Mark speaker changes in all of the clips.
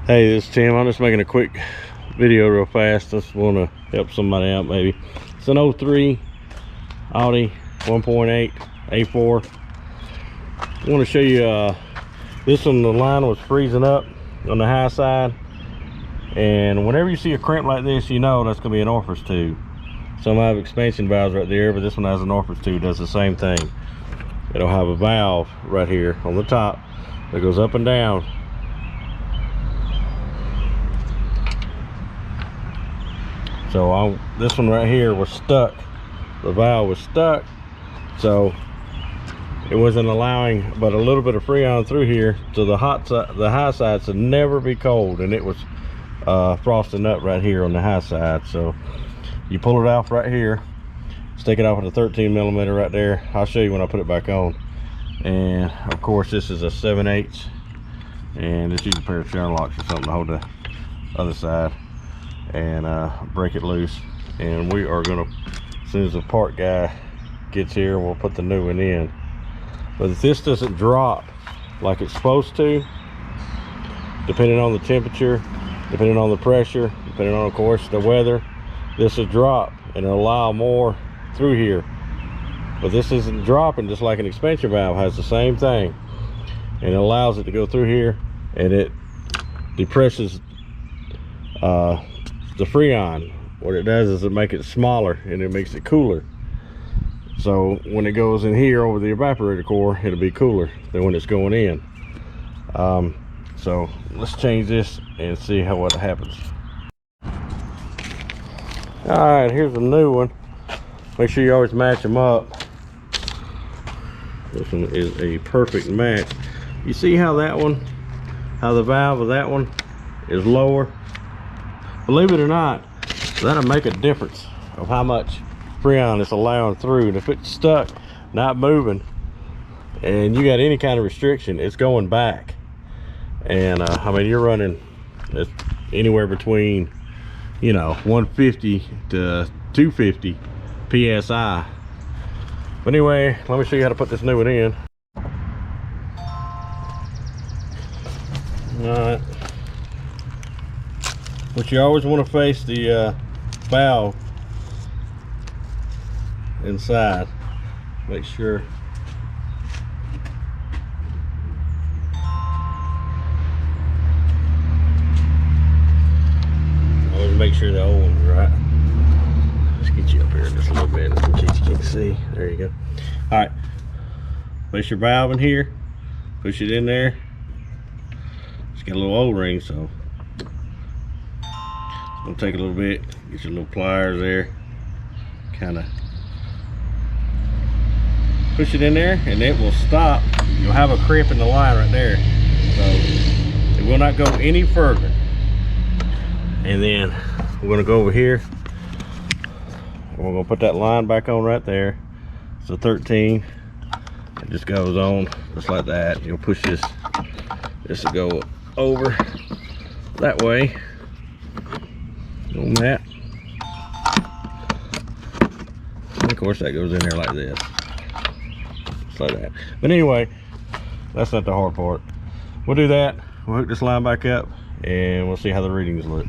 Speaker 1: Hey, this is Tim. I'm just making a quick video real fast. Just want to help somebody out maybe. It's an 03 Audi 1.8 A4. I want to show you this one. The line was freezing up on the high side, and whenever you see a crimp like this, you know that's going to be an orifice tube. Some have expansion valves right there, but this one has an orifice tube. Does the same thing. It'll have a valve right here on the top that goes up and down. So this one right here was stuck. The valve was stuck, so it wasn't allowing but a little bit of freon through here, so the high side should never be cold, and it was frosting up right here on the high side. So you pull it off right here, stick it off with a 13 millimeter right there. I'll show you when I put it back on. And of course this is a 7/8, and just use a pair of channel locks or something to hold the other side and break it loose. And we are gonna, as soon as the part guy gets here, we'll put the new one in. But if this doesn't drop like it's supposed to, depending on the temperature, depending on the pressure, depending on, of course, the weather, this will drop and it'll allow more through here. But this isn't dropping, just like an expansion valve has the same thing, and it allows it to go through here, and it depresses the freon. What it does is it makes it smaller and it makes it cooler. So when it goes in here over the evaporator core, it'll be cooler than when it's going in. So let's change this and see what happens. All right, here's a new one. Make sure you always match them up. This one is a perfect match. You see how the valve of that one is lower? Believe it or not, that'll make a difference of how much freon it's allowing through. And if it's stuck, not moving, and you got any kind of restriction, it's going back. And I mean, you're running anywhere between, you know, 150 to 250 psi. But anyway, let me show you how to put this new one in. All right, but you always want to face the valve inside. Make sure always make sure the old one's right. Let's get you up here just a little bit in case you can't see. There you go. All right, place your valve in here, push it in there. It's got a little O-ring, so it's gonna take a little bit. Get your little pliers there, kind of push it in there, and it will stop. You'll have a crimp in the line right there, so it will not go any further. And then we're gonna go over here, and we're gonna put that line back on right there. It's a 13. It just goes on just like that. You'll push this will go over that way on that. And of course that goes in there like this, just like that. But anyway, that's not the hard part. We'll do that. We'll hook this line back up, and we'll see how the readings look.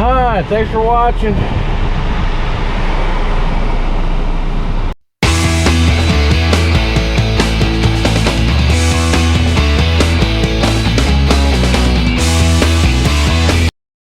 Speaker 1: All right, thanks for watching.